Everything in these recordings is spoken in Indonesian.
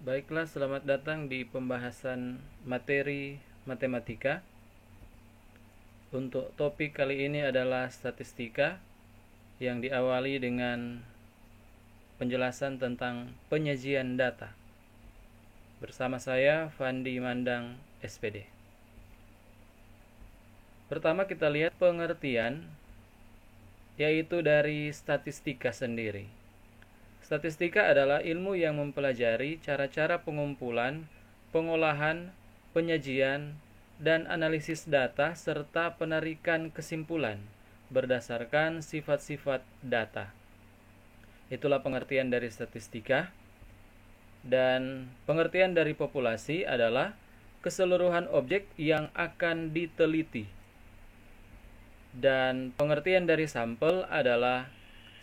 Baiklah, selamat datang di pembahasan materi matematika. Untuk topik kali ini adalah statistika yang diawali dengan penjelasan tentang penyajian data. Bersama saya, Fandi Mandang, SPD. Pertama kita lihat pengertian, yaitu dari statistika sendiri. Statistika adalah ilmu yang mempelajari cara-cara pengumpulan, pengolahan, penyajian, dan analisis data serta penarikan kesimpulan berdasarkan sifat-sifat data. Itulah pengertian dari statistika. Dan pengertian dari populasi adalah keseluruhan objek yang akan diteliti. Dan pengertian dari sampel adalah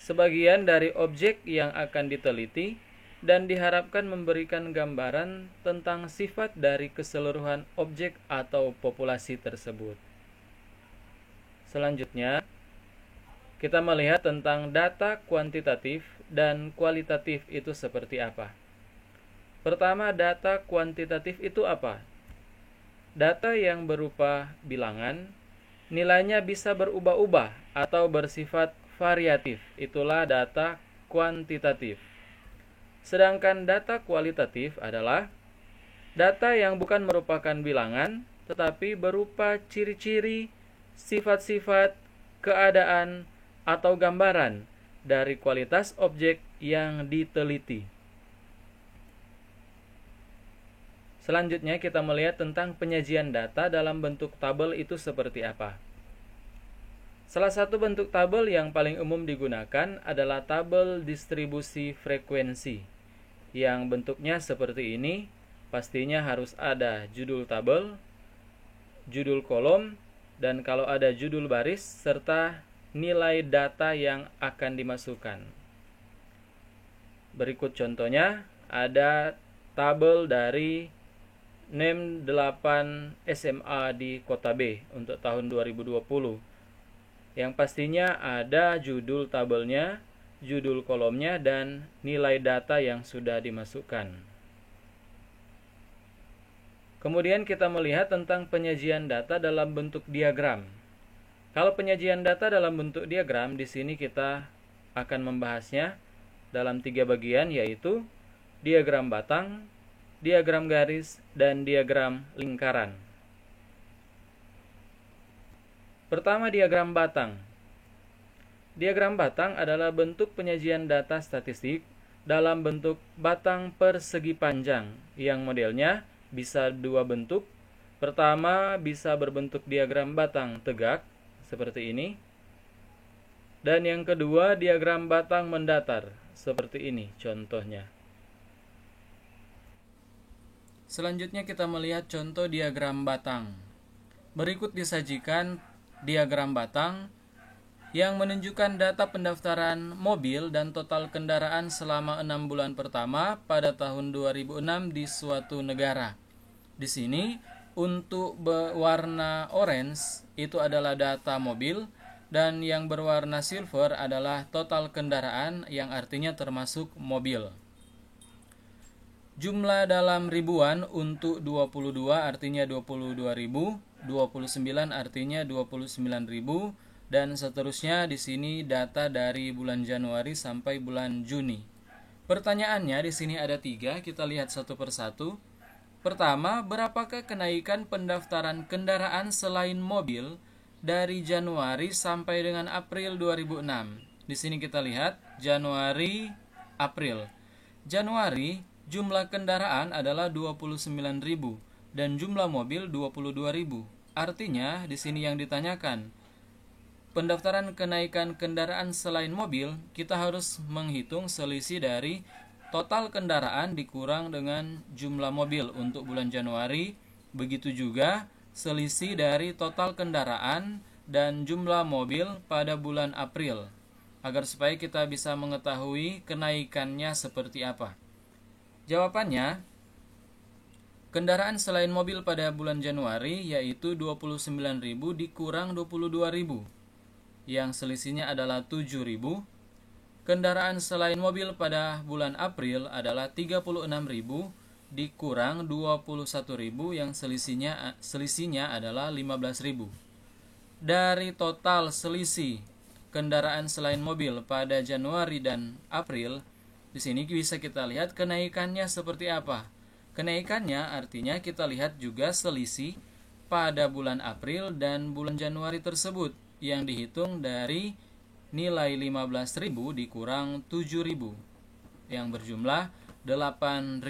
sebagian dari objek yang akan diteliti dan diharapkan memberikan gambaran tentang sifat dari keseluruhan objek atau populasi tersebut. Selanjutnya, kita melihat tentang data kuantitatif dan kualitatif itu seperti apa. Pertama, data kuantitatif itu apa? Data yang berupa bilangan, nilainya bisa berubah-ubah atau bersifat variatif, itulah data kuantitatif. Sedangkan data kualitatif adalah data yang bukan merupakan bilangan, tetapi berupa ciri-ciri, sifat-sifat, keadaan, atau gambaran dari kualitas objek yang diteliti. Selanjutnya kita melihat tentang penyajian data dalam bentuk tabel itu seperti apa. Salah satu bentuk tabel yang paling umum digunakan adalah tabel distribusi frekuensi, yang bentuknya seperti ini. Pastinya harus ada judul tabel, judul kolom, dan kalau ada judul baris, serta nilai data yang akan dimasukkan. Berikut contohnya, ada tabel dari NEM 8 SMA di Kota B untuk tahun 2020. Yang pastinya ada judul tabelnya, judul kolomnya, dan nilai data yang sudah dimasukkan. Kemudian kita melihat tentang penyajian data dalam bentuk diagram. Kalau penyajian data dalam bentuk diagram, di sini kita akan membahasnya dalam 3 bagian, yaitu diagram batang, diagram garis, dan diagram lingkaran. Pertama, diagram batang. Diagram batang adalah bentuk penyajian data statistik dalam bentuk batang persegi panjang yang modelnya bisa 2 bentuk. Pertama, bisa berbentuk diagram batang tegak seperti ini. Dan yang kedua, diagram batang mendatar seperti ini contohnya. Selanjutnya kita melihat contoh diagram batang. Berikut disajikan diagram batang yang menunjukkan data pendaftaran mobil dan total kendaraan selama 6 bulan pertama pada tahun 2006 di suatu negara. Di sini untuk berwarna orange itu adalah data mobil dan yang berwarna silver adalah total kendaraan yang artinya termasuk mobil. Jumlah dalam ribuan untuk 22 artinya 22.000, 29 artinya 29.000, dan seterusnya. Di sini data dari bulan Januari sampai bulan Juni. Pertanyaannya di sini ada 3, kita lihat satu persatu. Pertama, berapakah kenaikan pendaftaran kendaraan selain mobil dari Januari sampai dengan April 2006? Di sini kita lihat Januari, April. Januari jumlah kendaraan adalah 29.000 dan jumlah mobil 22.000. Artinya di sini yang ditanyakan pendaftaran kenaikan kendaraan selain mobil, kita harus menghitung selisih dari total kendaraan dikurang dengan jumlah mobil untuk bulan Januari. Begitu juga selisih dari total kendaraan dan jumlah mobil pada bulan April, agar supaya kita bisa mengetahui kenaikannya seperti apa. Jawabannya, kendaraan selain mobil pada bulan Januari yaitu 29.000 dikurang 22.000, yang selisihnya adalah 7.000. Kendaraan selain mobil pada bulan April adalah 36.000 dikurang 21.000 yang selisihnya adalah 15.000. Dari total selisih kendaraan selain mobil pada Januari dan April, di sini bisa kita lihat kenaikannya seperti apa. Kenaikannya artinya kita lihat juga selisih pada bulan April dan bulan Januari tersebut yang dihitung dari nilai 15.000 dikurang 7.000 yang berjumlah 8.000.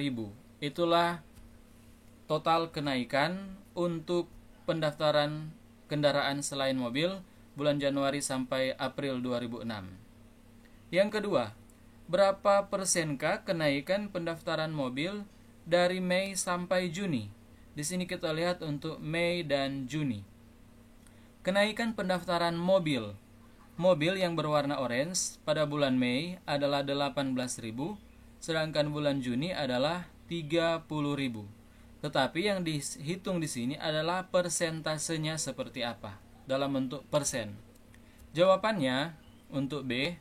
Itulah total kenaikan untuk pendaftaran kendaraan selain mobil bulan Januari sampai April 2006. Yang kedua, berapa persenkah kenaikan pendaftaran mobil dari Mei sampai Juni? Di sini kita lihat untuk Mei dan Juni. Kenaikan pendaftaran mobil yang berwarna orange pada bulan Mei adalah 18.000, sedangkan bulan Juni adalah 30.000. Tetapi yang dihitung di sini adalah persentasenya seperti apa dalam bentuk persen. Jawabannya untuk B,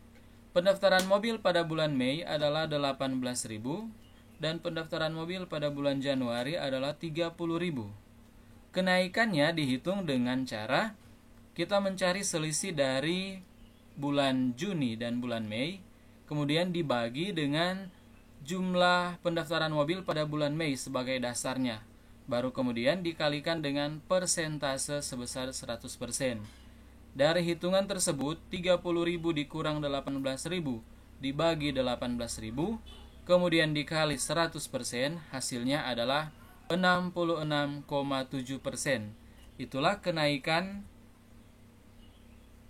pendaftaran mobil pada bulan Mei adalah 18.000 dan pendaftaran mobil pada bulan Januari adalah 30.000. Kenaikannya dihitung dengan cara kita mencari selisih dari bulan Juni dan bulan Mei, kemudian dibagi dengan jumlah pendaftaran mobil pada bulan Mei sebagai dasarnya. Baru kemudian dikalikan dengan persentase sebesar 100%. Dari hitungan tersebut, 30.000 dikurang 18.000 dibagi 18.000, kemudian dikali 100%, hasilnya adalah 66,7%. Itulah kenaikan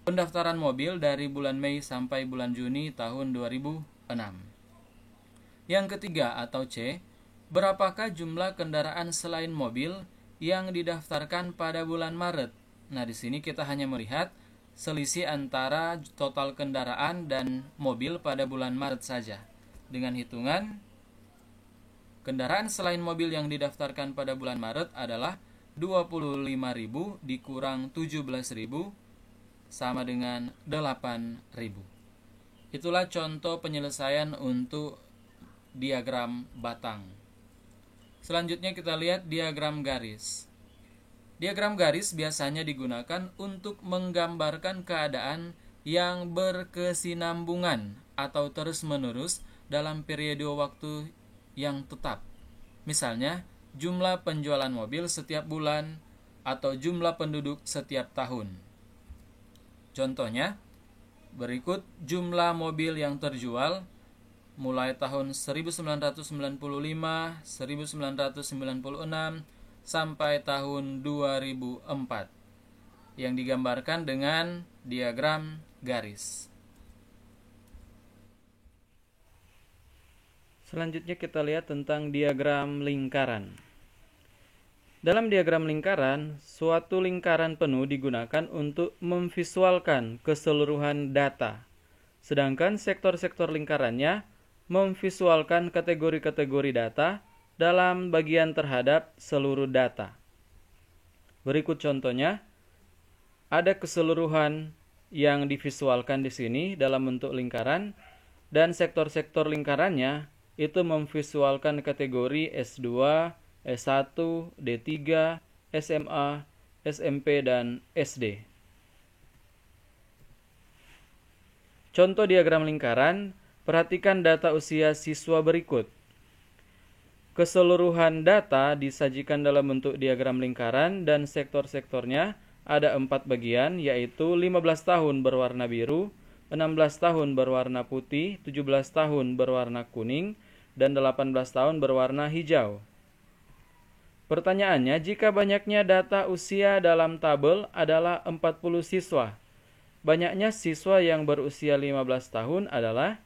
pendaftaran mobil dari bulan Mei sampai bulan Juni tahun 2006. Yang ketiga atau C, berapakah jumlah kendaraan selain mobil yang didaftarkan pada bulan Maret? Nah, di sini kita hanya melihat selisih antara total kendaraan dan mobil pada bulan Maret saja. Dengan hitungan kendaraan selain mobil yang didaftarkan pada bulan Maret adalah 25.000 dikurang 17.000 sama dengan 8.000. Itulah contoh penyelesaian untuk diagram batang. Selanjutnya kita lihat diagram garis. Diagram garis biasanya digunakan untuk menggambarkan keadaan yang berkesinambungan atau terus-menerus dalam periode waktu yang tetap. Misalnya, jumlah penjualan mobil setiap bulan atau jumlah penduduk setiap tahun. Contohnya, berikut jumlah mobil yang terjual mulai tahun 1995, 1996, sampai tahun 2004 yang digambarkan dengan diagram garis. Selanjutnya kita lihat tentang diagram lingkaran. Dalam diagram lingkaran, suatu lingkaran penuh digunakan untuk memvisualkan keseluruhan data, sedangkan sektor-sektor lingkarannya memvisualkan kategori-kategori data dalam bagian terhadap seluruh data. Berikut contohnya, ada keseluruhan yang divisualkan di sini dalam bentuk lingkaran, dan sektor-sektor lingkarannya itu memvisualkan kategori S2, S1, D3, SMA, SMP, dan SD. Contoh diagram lingkaran, perhatikan data usia siswa berikut. Keseluruhan data disajikan dalam bentuk diagram lingkaran dan sektor-sektornya ada 4 bagian, yaitu 15 tahun berwarna biru, 16 tahun berwarna putih, 17 tahun berwarna kuning, dan 18 tahun berwarna hijau. Pertanyaannya, jika banyaknya data usia dalam tabel adalah 40 siswa, banyaknya siswa yang berusia 15 tahun adalah,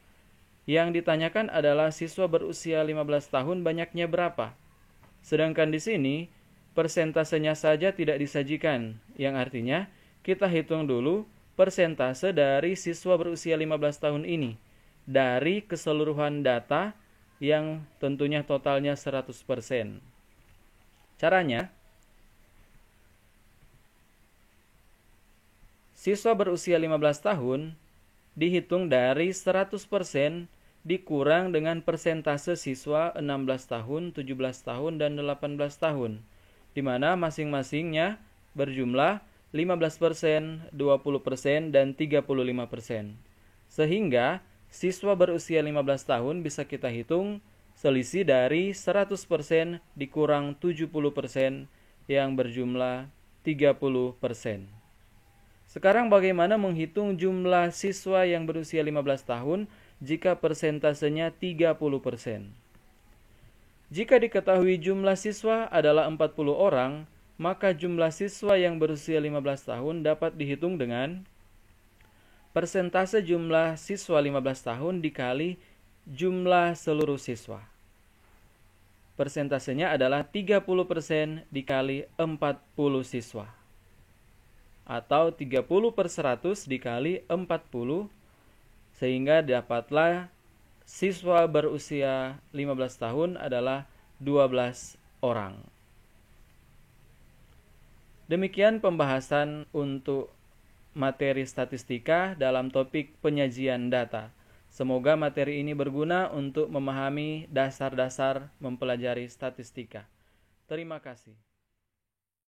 yang ditanyakan adalah siswa berusia 15 tahun banyaknya berapa. Sedangkan di sini persentasenya saja tidak disajikan, yang artinya kita hitung dulu persentase dari siswa berusia 15 tahun ini dari keseluruhan data yang tentunya totalnya 100%. Caranya, siswa berusia 15 tahun dihitung dari 100% dikurang dengan persentase siswa 16 tahun, 17 tahun, dan 18 tahun, di mana masing-masingnya berjumlah 15%, 20%, dan 35%. Sehingga siswa berusia 15 tahun bisa kita hitung selisih dari 100% dikurang 70% yang berjumlah 30%. Sekarang bagaimana menghitung jumlah siswa yang berusia 15 tahun jika persentasenya 30%? Jika diketahui jumlah siswa adalah 40 orang, maka jumlah siswa yang berusia 15 tahun dapat dihitung dengan persentase jumlah siswa 15 tahun dikali jumlah seluruh siswa. Persentasenya adalah 30% dikali 40 siswa. Atau 30/100 dikali 40, sehingga dapatlah siswa berusia 15 tahun adalah 12 orang. Demikian pembahasan untuk materi statistika dalam topik penyajian data. Semoga materi ini berguna untuk memahami dasar-dasar mempelajari statistika. Terima kasih.